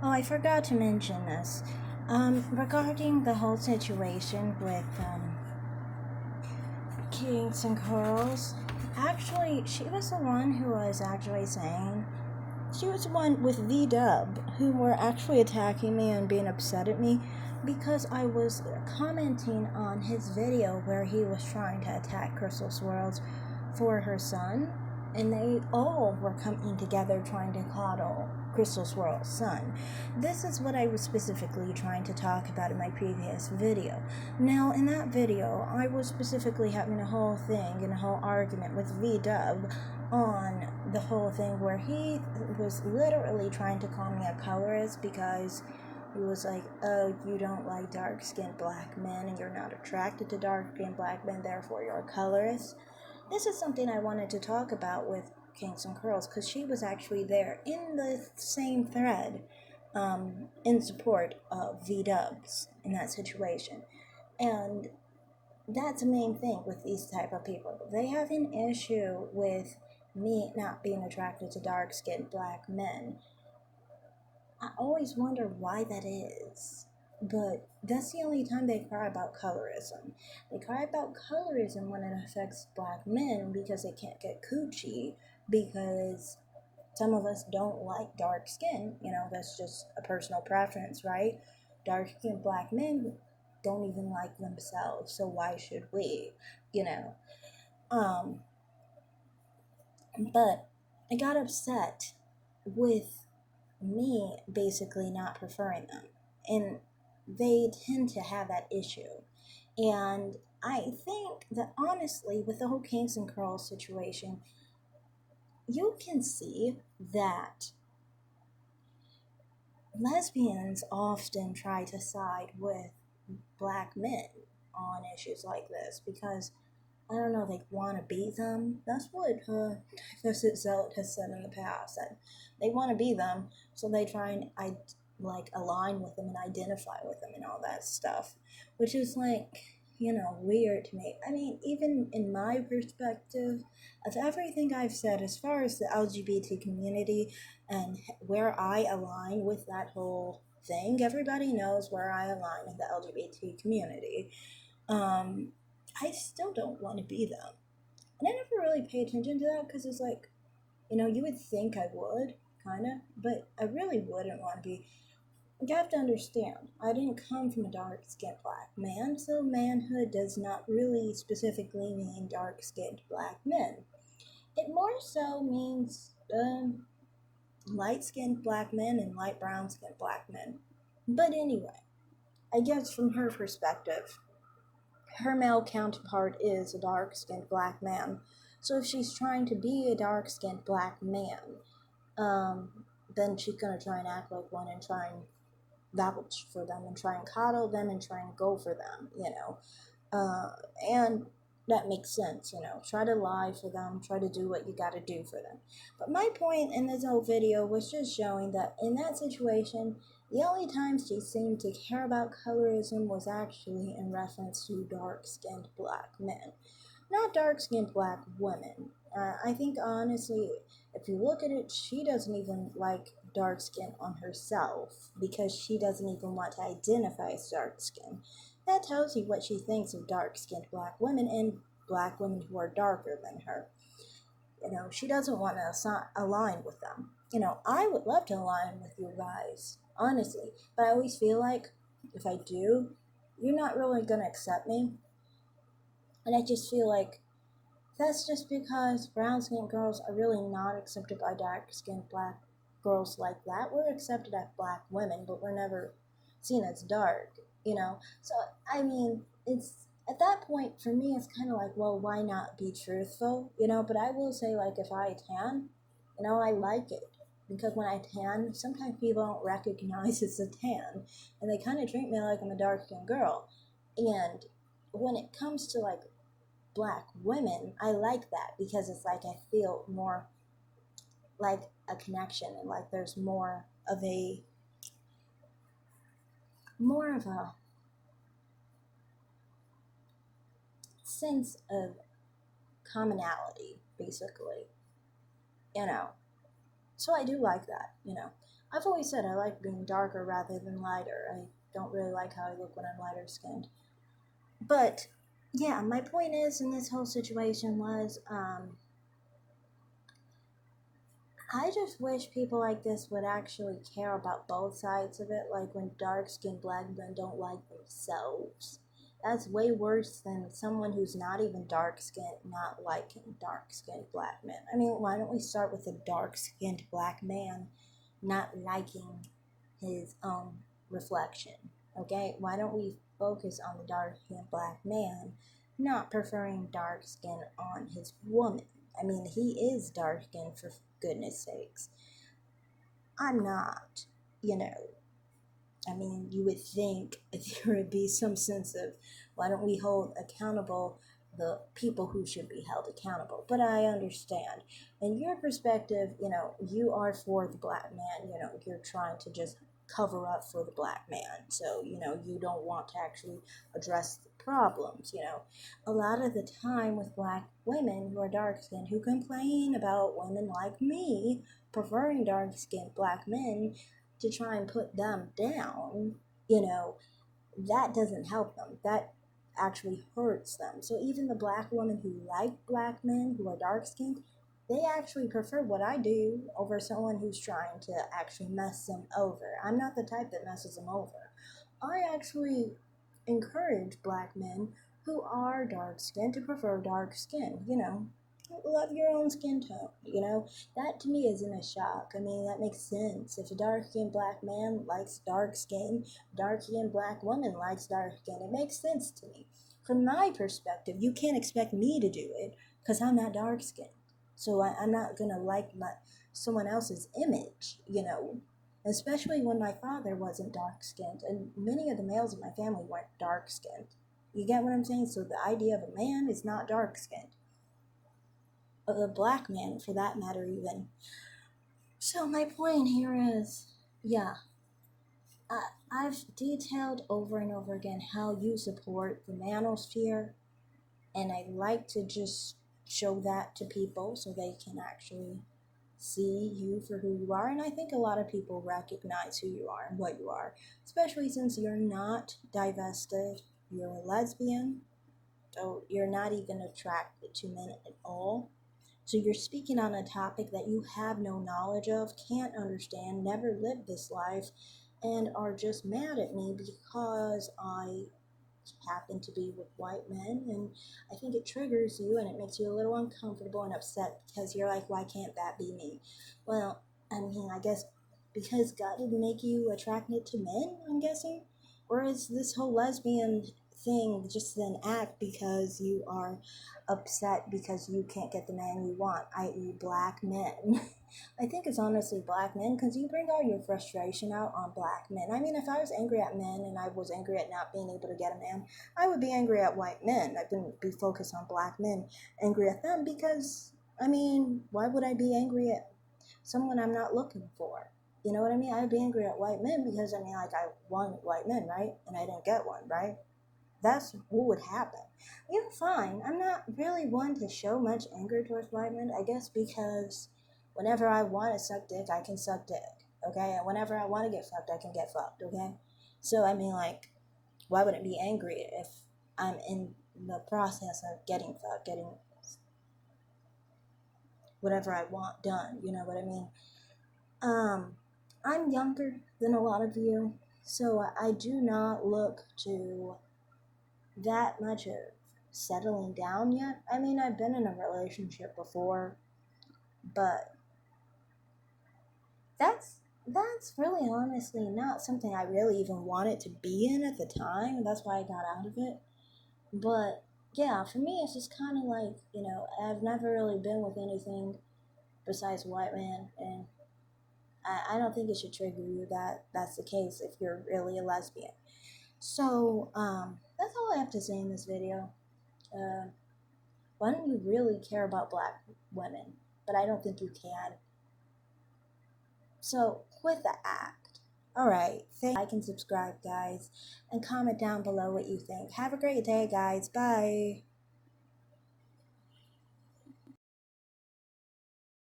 Oh, I forgot to mention this. Regarding the whole situation with Kings and Curls, actually, she was the one who was actually saying, she was the one with V-Dub who were actually attacking me and being upset at me because I was commenting on his video where he was trying to attack Crystal Swirls for her son, and they all were coming together trying to coddle Crystal Swirl's son. This is what I was specifically trying to talk about in my previous video. Now, in that video, I was specifically having a whole thing and a whole argument with V-Dub on the whole thing where he was literally trying to call me a colorist because he was like, oh, you don't like dark-skinned black men and you're not attracted to dark-skinned black men, therefore you're a colorist. This is something I wanted to talk about with Kinks and Curls because she was actually there in the same thread in support of V-Dubs in that situation. And that's the main thing with these type of people. They have an issue with me not being attracted to dark-skinned black men. I always wonder why that is. But that's the only time they cry about colorism. They cry about colorism when it affects black men because they can't get coochie because some of us don't like dark skin. That's just a personal preference, right? Dark skinned black men don't even like themselves, so why should we? You know. Um, but I got upset with me basically not preferring them. And they tend to have that issue. And I think that honestly, with the whole Kinks and Curls situation, you can see that lesbians often try to side with black men on issues like this because I don't know, they want to be them. That's what Visit Zealot has said in the past, that they want to be them, so they try and align with them and identify with them and all that stuff, which is weird to me. I mean, even in my perspective, of everything I've said as far as the LGBT community and where I align with that whole thing, everybody knows where I align in the LGBT community. I still don't want to be them. And I never really pay attention to that because it's like, you would think I would, kind of, but I really wouldn't want to be. You have to understand, I didn't come from a dark-skinned black man, so manhood does not really specifically mean dark-skinned black men. It more so means light-skinned black men and light brown-skinned black men. But anyway, I guess from her perspective, her male counterpart is a dark-skinned black man. So if she's trying to be a dark-skinned black man, then she's gonna try and act like one and try and vouch for them and try and coddle them and try and go for them. And that makes sense. Try to lie for them, try to do what you gotta do for them. But my point in this whole video was just showing that in that situation, the only time she seemed to care about colorism was actually in reference to dark-skinned black men, not dark-skinned black women. I think honestly, if you look at it, she doesn't even like dark skin on herself because she doesn't even want to identify as dark skin. That tells you what she thinks of dark-skinned black women and black women who are darker than her. She doesn't want to align with them. I would love to align with you guys, honestly, but I always feel like if I do, you're not really going to accept me. And I just feel like that's just because brown-skinned girls are really not accepted by dark-skinned black girls like that. We're accepted as black women, but we're never seen as dark. So, I mean, it's at that point, for me, it's kind of like, well, why not be truthful? But I will say, like, if I tan, I like it. Because when I tan, sometimes people don't recognize it's a tan. And they kind of treat me like I'm a dark-skinned girl. And when it comes to, like, black women, I like that because it's like I feel more like a connection and like there's more of a sense of commonality, basically. So I do like that. I've always said I like being darker rather than lighter. I don't really like how I look when I'm lighter skinned. But yeah, my point is in this whole situation was I just wish people like this would actually care about both sides of it. Like when dark skinned black men don't like themselves. That's way worse than someone who's not even dark skinned not liking dark skinned black men. I mean, why don't we start with a dark skinned black man not liking his own reflection? Okay? Why don't we focus on the dark skinned black man not preferring dark skin on his woman? I mean, he is dark skinned for goodness sakes. I'm not, you know. I mean, you would think there would be some sense of why don't we hold accountable the people who should be held accountable? But I understand. In your perspective, you are for the black man, you're trying to just cover up for the black man. So, you don't want to actually address the problems. A lot of the time with black women who are dark skinned who complain about women like me preferring dark skinned black men to try and put them down, you know, that doesn't help them. That actually hurts them. So even the black women who like black men who are dark skinned, they actually prefer what I do over someone who's trying to actually mess them over. I'm not the type that messes them over. I actually encourage black men who are dark skinned to prefer dark skin, love your own skin tone, that to me isn't a shock. I mean, that makes sense. If a dark skinned black man likes dark skinned black woman likes dark skin, it makes sense to me. From my perspective, you can't expect me to do it because I'm not dark skinned. So I'm not going to like someone else's image, especially when my father wasn't dark skinned, and many of the males in my family weren't dark skinned. You get what I'm saying? So the idea of a man is not dark skinned. A black man, for that matter, even. So my point here is, yeah, I've detailed over and over again how you support the manosphere, and I like to just show that to people so they can actually see you for who you are. And I think a lot of people recognize who you are and what you are, especially since you're not divested, you're a lesbian, so you're not even attracted to men at all. So you're speaking on a topic that you have no knowledge of, can't understand, never lived this life, and are just mad at me because I happen to be with white men. And I think it triggers you and it makes you a little uncomfortable and upset because you're like, why can't that be me? Well, I mean, I guess because God didn't make you attracted to men, I'm guessing. Or is this whole lesbian thing just an act because you are upset because you can't get the man you want, i.e., black men? I think it's honestly black men because you bring all your frustration out on black men. I mean, if I was angry at men and I was angry at not being able to get a man, I would be angry at white men. I wouldn't be focused on black men, angry at them because, I mean, why would I be angry at someone I'm not looking for? You know what I mean? I'd be angry at white men because, I mean, like, I wanted white men, right? And I didn't get one, right? That's what would happen. You're fine. I'm not really one to show much anger towards white men, I guess because whenever I want to suck dick, I can suck dick, okay? And whenever I want to get fucked, I can get fucked, okay? So, I mean, like, why would it be angry if I'm in the process of getting fucked, getting whatever I want done, you know what I mean? I'm younger than a lot of you, so I do not look to that much of settling down yet. I mean, I've been in a relationship before, but that's really honestly not something I really even wanted to be in at the time. That's why I got out of it. But yeah, for me, it's just kind of like, I've never really been with anything besides a white man, and I don't think it should trigger you that that's the case if you're really a lesbian. So, that's all I have to say in this video. Uh, why don't you really care about black women? But I don't think you can. So, quit the act. Alright, like and subscribe, guys, and comment down below what you think. Have a great day, guys. Bye.